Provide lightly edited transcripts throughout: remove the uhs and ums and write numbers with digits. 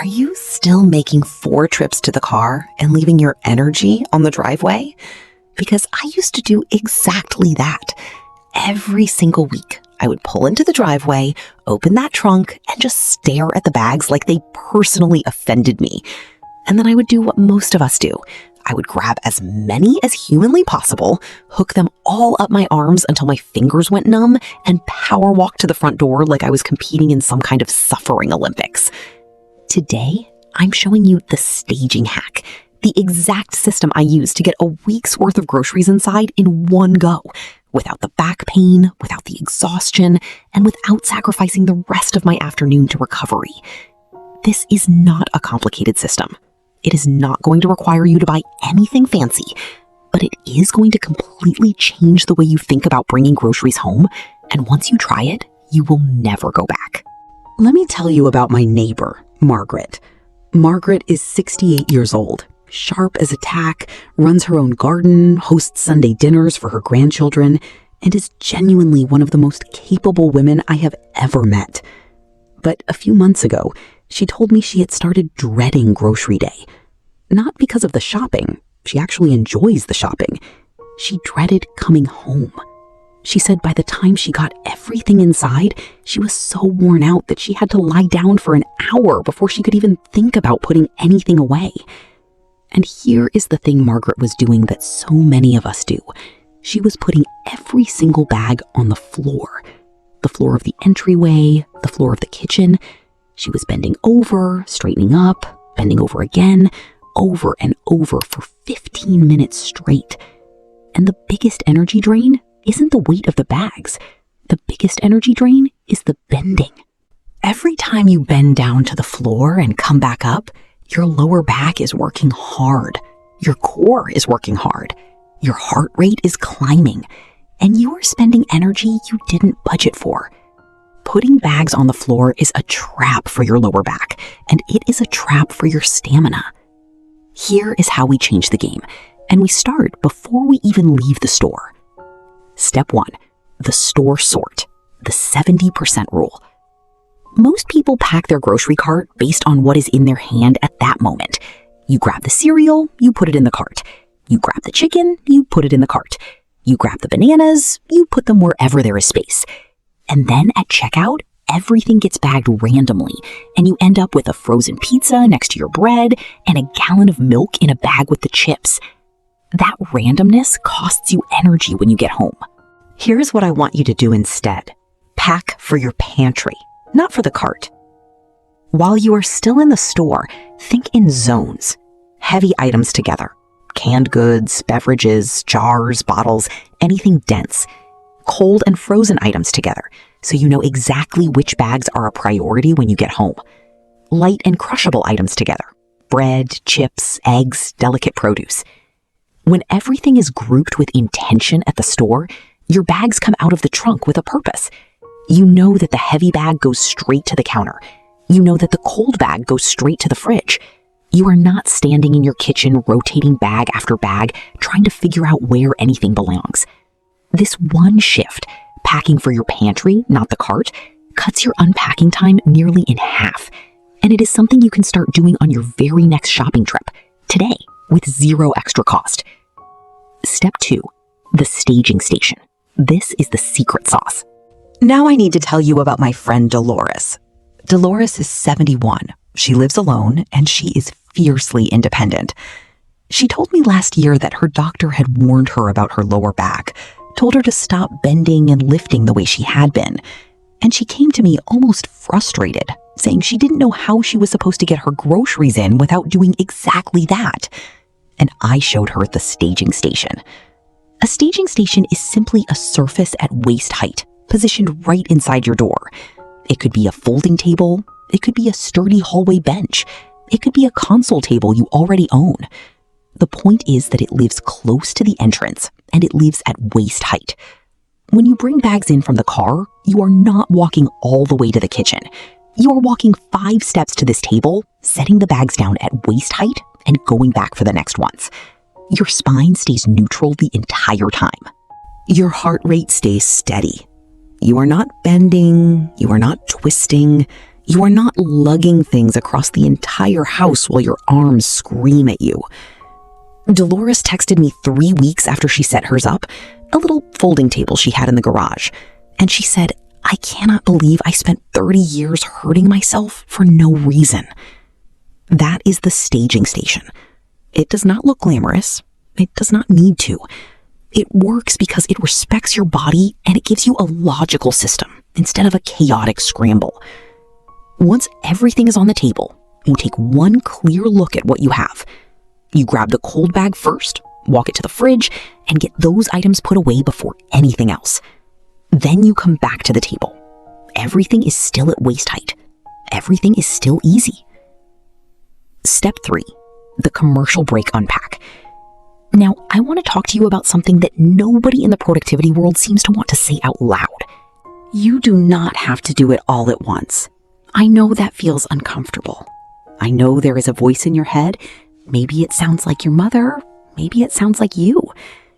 Are you still making 4 trips to the car and leaving your energy on the driveway? Because I used to do exactly that. Every single week, I would pull into the driveway, open that trunk, and just stare at the bags like they personally offended me. And then I would do what most of us do. I would grab as many as humanly possible, hook them all up my arms until my fingers went numb, and power walk to the front door like I was competing in some kind of suffering Olympics. Today, I'm showing you the staging hack, the exact system I use to get a week's worth of groceries inside in one go, without the back pain, without the exhaustion, and without sacrificing the rest of my afternoon to recovery. This is not a complicated system. It is not going to require you to buy anything fancy, but it is going to completely change the way you think about bringing groceries home, and once you try it, you will never go back. Let me tell you about my neighbor, Margaret. Margaret is 68 years old, sharp as a tack, runs her own garden, hosts Sunday dinners for her grandchildren, and is genuinely one of the most capable women I have ever met. But a few months ago, she told me she had started dreading grocery day. Not because of the shopping. She actually enjoys the shopping. She dreaded coming home. She said by the time she got everything inside, she was so worn out that she had to lie down for an hour before she could even think about putting anything away. And here is the thing Margaret was doing that so many of us do. She was putting every single bag on the floor of the entryway, the floor of the kitchen. She was bending over, straightening up, bending over again, over and over for 15 minutes straight. And the biggest energy drain isn't the weight of the bags. The biggest energy drain is the bending. Every time you bend down to the floor and come back up, your lower back is working hard. Your core is working hard. Your heart rate is climbing. And you are spending energy you didn't budget for. Putting bags on the floor is a trap for your lower back, and it is a trap for your stamina. Here is how we change the game, and we start before we even leave the store. Step 1, the store sort, the 70% rule. Most people pack their grocery cart based on what is in their hand at that moment. You grab the cereal, you put it in the cart. You grab the chicken, you put it in the cart. You grab the bananas, you put them wherever there is space. And then at checkout, everything gets bagged randomly, and you end up with a frozen pizza next to your bread and a gallon of milk in a bag with the chips. That randomness costs you energy when you get home. Here's what I want you to do instead. Pack for your pantry, not for the cart. While you are still in the store, think in zones. Heavy items together. Canned goods, beverages, jars, bottles, anything dense. Cold and frozen items together, so you know exactly which bags are a priority when you get home. Light and crushable items together. Bread, chips, eggs, delicate produce. When everything is grouped with intention at the store, your bags come out of the trunk with a purpose. You know that the heavy bag goes straight to the counter. You know that the cold bag goes straight to the fridge. You are not standing in your kitchen rotating bag after bag, trying to figure out where anything belongs. This one shift, packing for your pantry, not the cart, cuts your unpacking time nearly in half. And it is something you can start doing on your very next shopping trip, today, with zero extra cost. Step 2, the staging station. This is the secret sauce. Now I need to tell you about my friend Dolores. Dolores is 71. She lives alone, and she is fiercely independent. She told me last year that her doctor had warned her about her lower back, told her to stop bending and lifting the way she had been. And she came to me almost frustrated, saying she didn't know how she was supposed to get her groceries in without doing exactly that. And I showed her the staging station. A staging station is simply a surface at waist height, positioned right inside your door. It could be a folding table. It could be a sturdy hallway bench. It could be a console table you already own. The point is that it lives close to the entrance, and it lives at waist height. When you bring bags in from the car, you are not walking all the way to the kitchen. You are walking 5 steps to this table, setting the bags down at waist height, and going back for the next ones. Your spine stays neutral the entire time. Your heart rate stays steady. You are not bending, you are not twisting, You are not lugging things across the entire house while your arms scream at you. Dolores texted me 3 weeks after she set hers up, a little folding table she had in the garage, and she said, "I cannot believe I spent 30 years hurting myself for no reason." That is the staging station. It does not look glamorous. It does not need to. It works because it respects your body and it gives you a logical system instead of a chaotic scramble. Once everything is on the table, you take one clear look at what you have. You grab the cold bag first, walk it to the fridge, and get those items put away before anything else. Then you come back to the table. Everything is still at waist height. Everything is still easy. Step 3, the commercial break unpack. Now, I want to talk to you about something that nobody in the productivity world seems to want to say out loud. You do not have to do it all at once. I know that feels uncomfortable. I know there is a voice in your head. Maybe it sounds like your mother, maybe it sounds like you,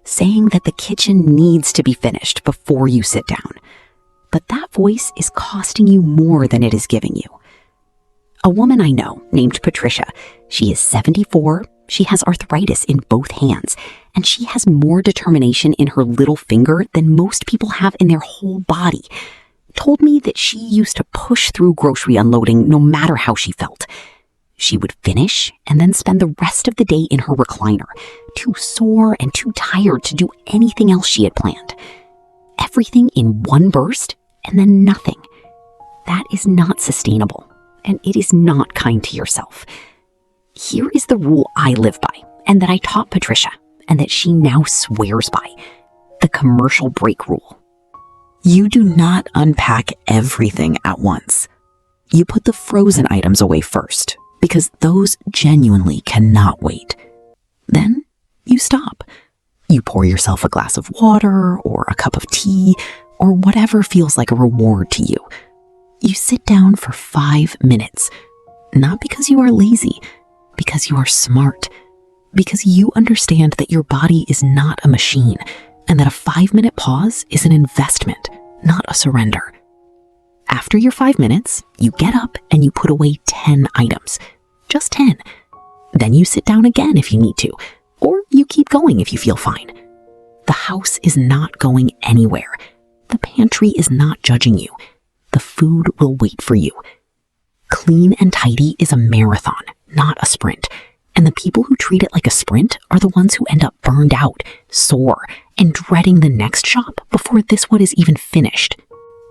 saying that the kitchen needs to be finished before you sit down. But that voice is costing you more than it is giving you. A woman I know named Patricia, she is 74, she has arthritis in both hands, and she has more determination in her little finger than most people have in their whole body, told me that she used to push through grocery unloading no matter how she felt. She would finish and then spend the rest of the day in her recliner, too sore and too tired to do anything else she had planned. Everything in one burst and then nothing. That is not sustainable, and it is not kind to yourself. Here is the rule I live by, and that I taught Patricia, and that she now swears by: the commercial break rule. You do not unpack everything at once. You put the frozen items away first, because those genuinely cannot wait. Then you stop. You pour yourself a glass of water or a cup of tea or whatever feels like a reward to you. You sit down for 5 minutes, not because you are lazy, because you are smart, because you understand that your body is not a machine and that a 5-minute pause is an investment, not a surrender. After your 5 minutes, you get up and you put away 10 items. Just 10. Then you sit down again if you need to, or you keep going if you feel fine. The house is not going anywhere. The pantry is not judging you. The food will wait for you. Clean and tidy is a marathon, not a sprint. And the people who treat it like a sprint are the ones who end up burned out, sore, and dreading the next shop before this one is even finished.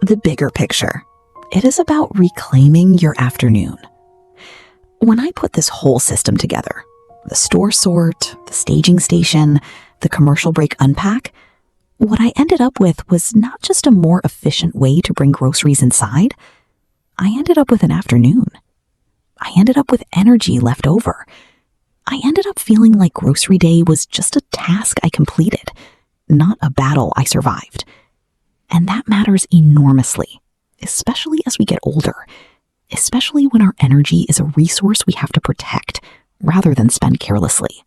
The bigger picture. It is about reclaiming your afternoon. When I put this whole system together, the store sort, the staging station, the commercial break unpack, what I ended up with was not just a more efficient way to bring groceries inside. I ended up with an afternoon. I ended up with energy left over. I ended up feeling like grocery day was just a task I completed, not a battle I survived. And that matters enormously, especially as we get older, especially when our energy is a resource we have to protect rather than spend carelessly.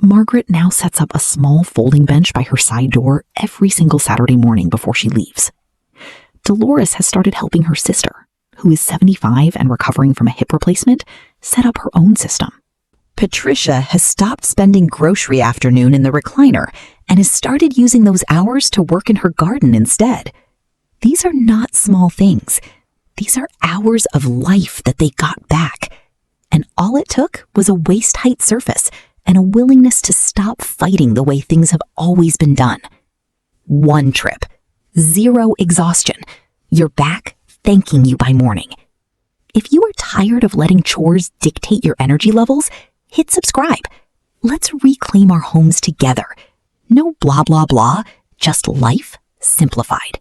Margaret now sets up a small folding bench by her side door every single Saturday morning before she leaves. Dolores has started helping her sister, who is 75 and recovering from a hip replacement, set up her own system. Patricia has stopped spending grocery afternoon in the recliner and has started using those hours to work in her garden instead. These are not small things. These are hours of life that they got back. And all it took was a waist-height surface and a willingness to stop fighting the way things have always been done. 1 trip. 0 exhaustion. Your back thanking you by morning. If you are tired of letting chores dictate your energy levels, hit subscribe. Let's reclaim our homes together. No blah, blah, blah, just life simplified.